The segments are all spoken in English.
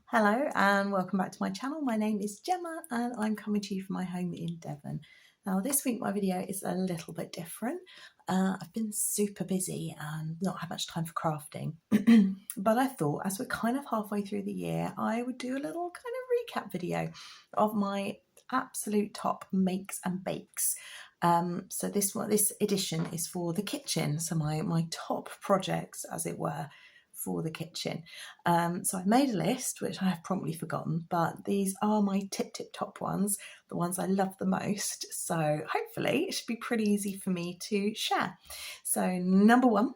Hello and welcome back to my channel. My name is Gemma and I'm coming to you from my home in Devon. Now this week my video is a little bit different. I've been super busy and not had much time for crafting, but I thought as we're kind of halfway through the year I would do a little kind of recap video of my absolute top makes and bakes. So this edition is for the kitchen, so my top projects as it were for the kitchen. So I made a list, which I have promptly forgotten, but these are my tip top ones, the ones I love the most. So hopefully it should be pretty easy for me to share. So number one,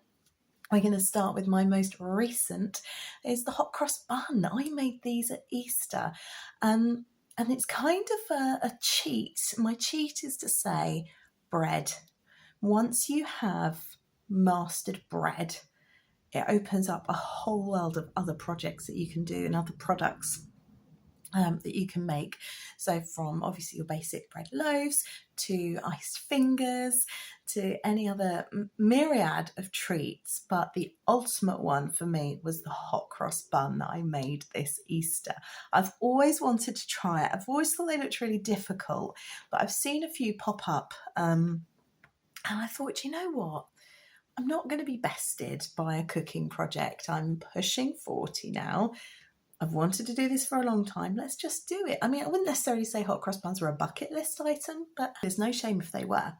we're going to start with my most recent, is the hot cross bun. I made these at Easter, and it's kind of a cheat. My cheat is to say bread. Once you have mastered bread, it opens up a whole world of other projects that you can do and other products that you can make. So from obviously your basic bread loaves to iced fingers to any other myriad of treats. But the ultimate one for me was the hot cross bun that I made this Easter. I've always wanted to try it. I've always thought they looked really difficult, but I've seen a few pop up and I thought, you know what? I'm not going to be bested by a cooking project. I'm pushing 40 now. I've wanted to do this for a long time. Let's just do it. I mean, I wouldn't necessarily say hot cross buns were a bucket list item, but there's no shame if they were.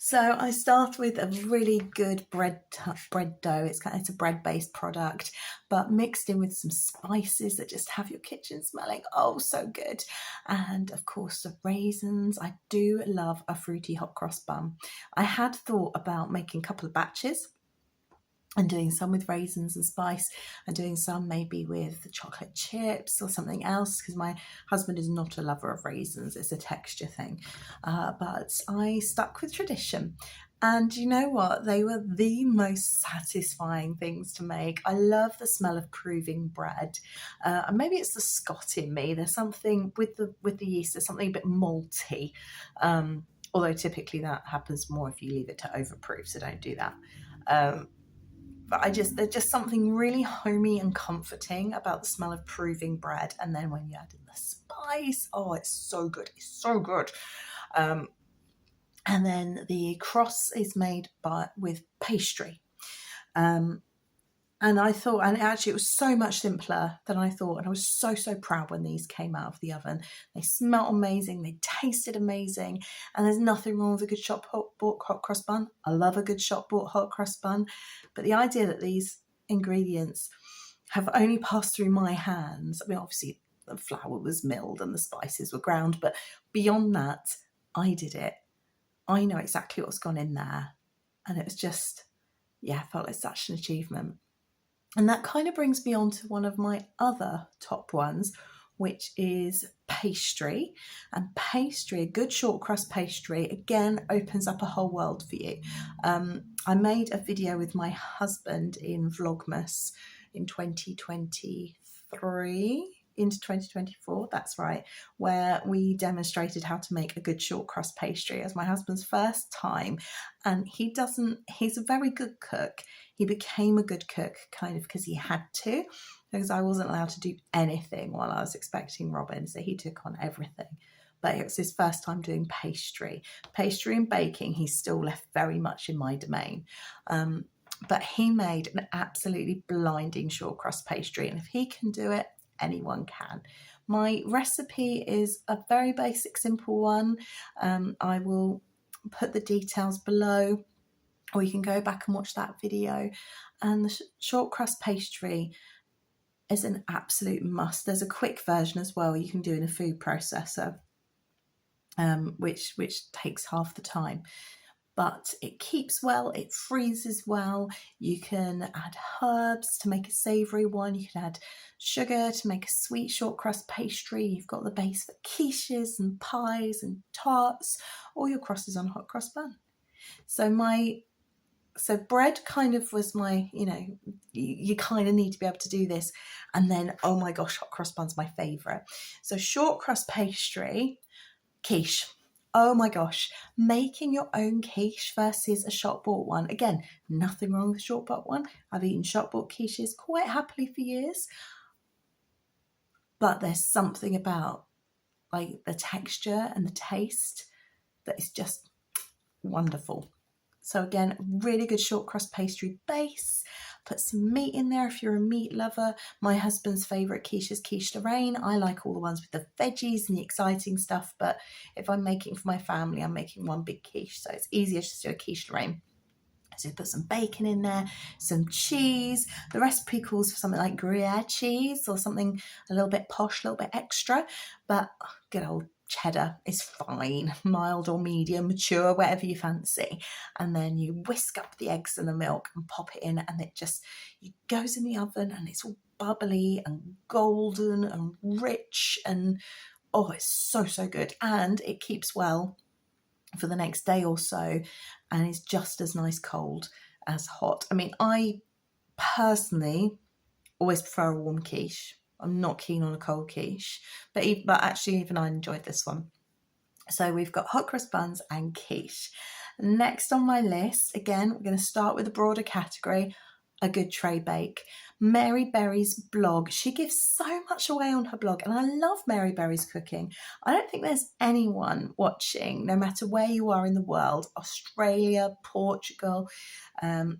So I start with a really good bread dough. It's a bread-based product, but mixed in with some spices that just have your kitchen smelling oh so good. And of course the raisins. I do love a fruity hot cross bun. I had thought about making a couple of batches and doing some with raisins and spice and doing some maybe with chocolate chips or something else, because my husband is not a lover of raisins. It's a texture thing. But I stuck with tradition. And you know what? They were the most satisfying things to make. I love the smell of proving bread. And maybe it's the Scot in me. There's something with the yeast, there's something a bit malty. Although typically that happens more if you leave it to overproof, so don't do that. But there's just something really homey and comforting about the smell of proving bread. And then when you add in the spice, oh, it's so good. It's so good. And then the cross is made with pastry. And I thought, and actually it was so much simpler than I thought. And I was so proud when these came out of the oven. They smelled amazing. They tasted amazing. And there's nothing wrong with a good shop bought hot cross bun. I love a good shop bought hot cross bun. But the idea that these ingredients have only passed through my hands, I mean, obviously the flour was milled and the spices were ground, but beyond that, I did it. I know exactly what's gone in there. And it was just, yeah, felt like such an achievement. And that kind of brings me on to one of my other top ones, which is pastry. And pastry, a good short crust pastry, again, opens up a whole world for you. I made a video with my husband in Vlogmas in 2023 into 2024, that's right, where we demonstrated how to make a good short crust pastry as my husband's first time. And he's a very good cook. He became a good cook kind of because he had to, because I wasn't allowed to do anything while I was expecting Robin, so he took on everything. But it was his first time doing pastry and baking. He's still left very much in my domain. But he made an absolutely blinding short crust pastry, and if he can do it, anyone can. My recipe is a very basic, simple one. I will put the details below, or you can go back and watch that video. And the short crust pastry is an absolute must. There's a quick version as well you can do in a food processor, which takes half the time. But it keeps well, it freezes well. You can add herbs to make a savoury one. You can add sugar to make a sweet short crust pastry. You've got the base for quiches and pies and tarts, or your crosses on a hot cross bun. So bread kind of was my, you kind of need to be able to do this. And then, oh my gosh, hot cross bun's my favourite. So short crust pastry, quiche. Oh my gosh, making your own quiche versus a shop bought one. Again, nothing wrong with a shop bought one. I've eaten shop bought quiches quite happily for years. but there's something about like the texture and the taste that is just wonderful. So again, really good short crust pastry base. Put some meat in there if you're a meat lover. My husband's favourite quiche is quiche Lorraine. I like all the ones with the veggies and the exciting stuff, but if I'm making for my family, I'm making one big quiche, so it's easier just to do a quiche Lorraine. So put some bacon in there, some cheese. The recipe calls for something like Gruyere cheese or something a little bit posh, a little bit extra, but good old cheddar is fine, mild or medium, mature, whatever you fancy. And then you whisk up the eggs and the milk and pop it in, and it goes in the oven, and it's all bubbly and golden and rich, and oh, it's so good. And it keeps well for the next day or so, and it's just as nice cold as hot. I mean, I personally always prefer a warm quiche. I'm not keen on a cold quiche, but actually even I enjoyed this one. So we've got hot cross buns and quiche. Next on my list, again, we're going to start with a broader category, a good tray bake. Mary Berry's blog. She gives so much away on her blog, and I love Mary Berry's cooking. I don't think there's anyone watching, no matter where you are in the world, Australia, Portugal, and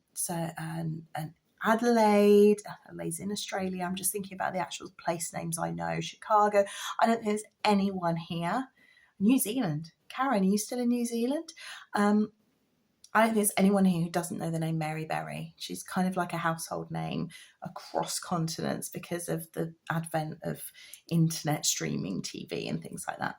Adelaide's in Australia. I'm just thinking about the actual place names I know. Chicago. I don't think there's anyone here. New Zealand. Karen, are you still in New Zealand? I don't think there's anyone here who doesn't know the name Mary Berry. She's kind of like a household name across continents because of the advent of internet streaming TV and things like that.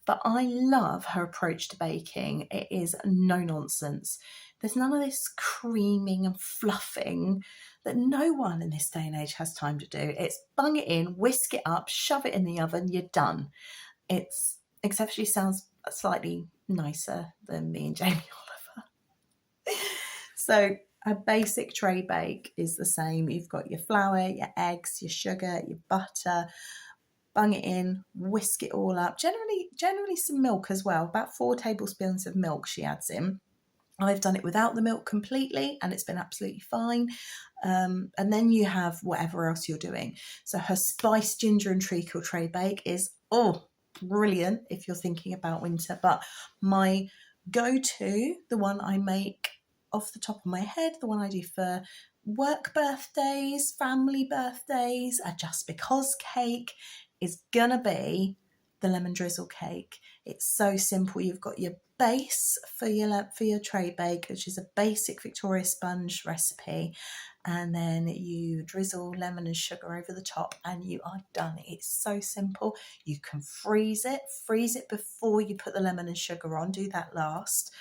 But I love her approach to baking. It is no nonsense. There's none of this creaming and fluffing that no one in this day and age has time to do. It's bung it in, whisk it up, shove it in the oven, you're done. Except she sounds slightly nicer than me and Jamie Oliver. So a basic tray bake is the same. You've got your flour, your eggs, your sugar, your butter. Bung it in, whisk it all up. Generally some milk as well. About 4 tablespoons of milk she adds in. I've done it without the milk completely, and it's been absolutely fine. And then you have whatever else you're doing. So her spiced ginger and treacle tray bake is brilliant if you're thinking about winter. But my go-to, the one I make off the top of my head, the one I do for work birthdays, family birthdays, a just because cake, is gonna be the lemon drizzle cake. It's so simple. You've got your base for your tray bake, which is a basic Victoria sponge recipe, and then you drizzle lemon and sugar over the top, and you are done. It's so simple. You can freeze it before you put the lemon and sugar on. Do that last.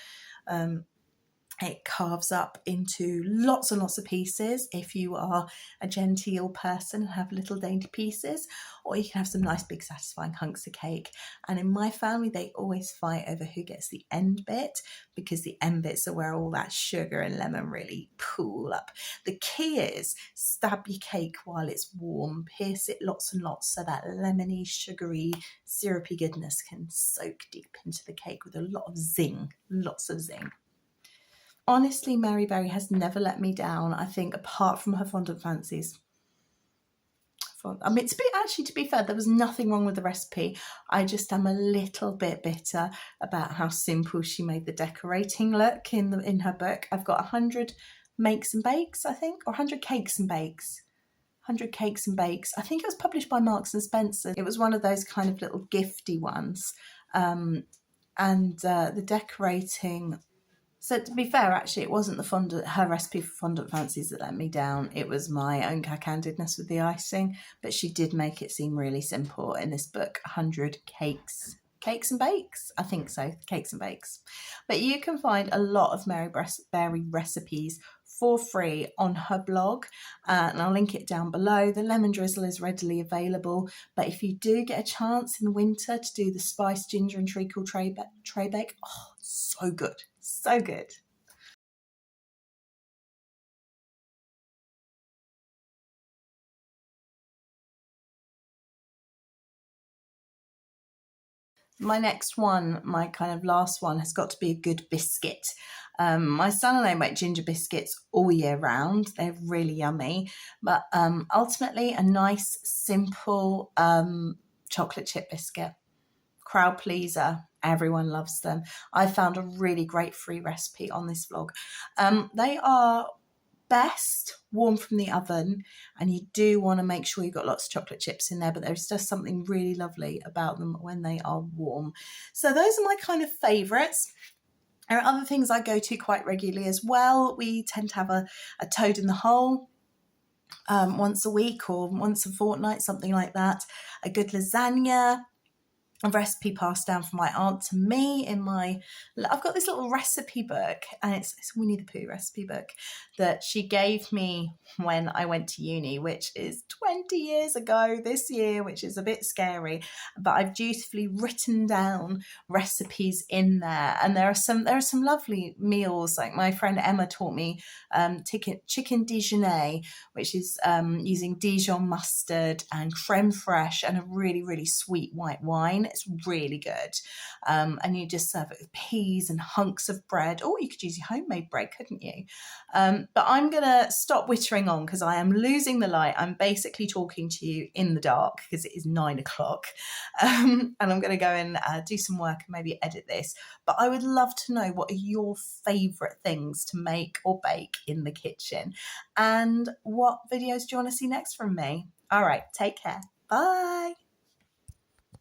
It carves up into lots and lots of pieces if you are a genteel person and have little dainty pieces, or you can have some nice big satisfying hunks of cake. And in my family, they always fight over who gets the end bit, because the end bits are where all that sugar and lemon really pool up. The key is stab your cake while it's warm, pierce it lots and lots so that lemony, sugary, syrupy goodness can soak deep into the cake with a lot of zing, lots of zing. Honestly, Mary Berry has never let me down, I think, apart from her fondant fancies. I mean, to be fair, there was nothing wrong with the recipe. I just am a little bit bitter about how simple she made the decorating look in her book. I've got 100 makes and bakes, I think, or 100 cakes and bakes. 100 cakes and bakes. I think it was published by Marks and Spencer. It was one of those kind of little gifty ones. And the decorating... So to be fair, actually, it wasn't her recipe for fondant fancies that let me down. It was my own cack-handedness with the icing. But she did make it seem really simple in this book. 100 cakes and bakes. I think so. Cakes and bakes. But you can find a lot of Mary Berry recipes for free on her blog, and I'll link it down below. The lemon drizzle is readily available, but if you do get a chance in the winter to do the spiced ginger and treacle tray bake, so good, so good. My next one, my kind of last one, has got to be a good biscuit. My son and I make ginger biscuits all year round. They're really yummy, but ultimately a nice, simple chocolate chip biscuit. Crowd pleaser. Everyone loves them. I found a really great free recipe on this vlog. They are best warm from the oven, and you do want to make sure you've got lots of chocolate chips in there, but there's just something really lovely about them when they are warm. So those are my kind of favorites. There are other things I go to quite regularly as well. We tend to have a toad in the hole once a week or once a fortnight, something like that. A good lasagna, a recipe passed down from my aunt to me I've got this little recipe book, and it's a Winnie the Pooh recipe book that she gave me when I went to uni, which is 20 years ago this year, which is a bit scary, but I've dutifully written down recipes in there, and there are some lovely meals. Like my friend Emma taught me chicken déjeuner, which is using Dijon mustard and creme fraiche and a really, really sweet white wine. It's really good. And you just serve it with peas and hunks of bread. Or you could use your homemade bread, couldn't you? But I'm going to stop wittering on because I am losing the light. I'm basically talking to you in the dark because it is 9 o'clock. And I'm going to go and do some work and maybe edit this. But I would love to know, what are your favourite things to make or bake in the kitchen? And what videos do you want to see next from me? All right, take care. Bye.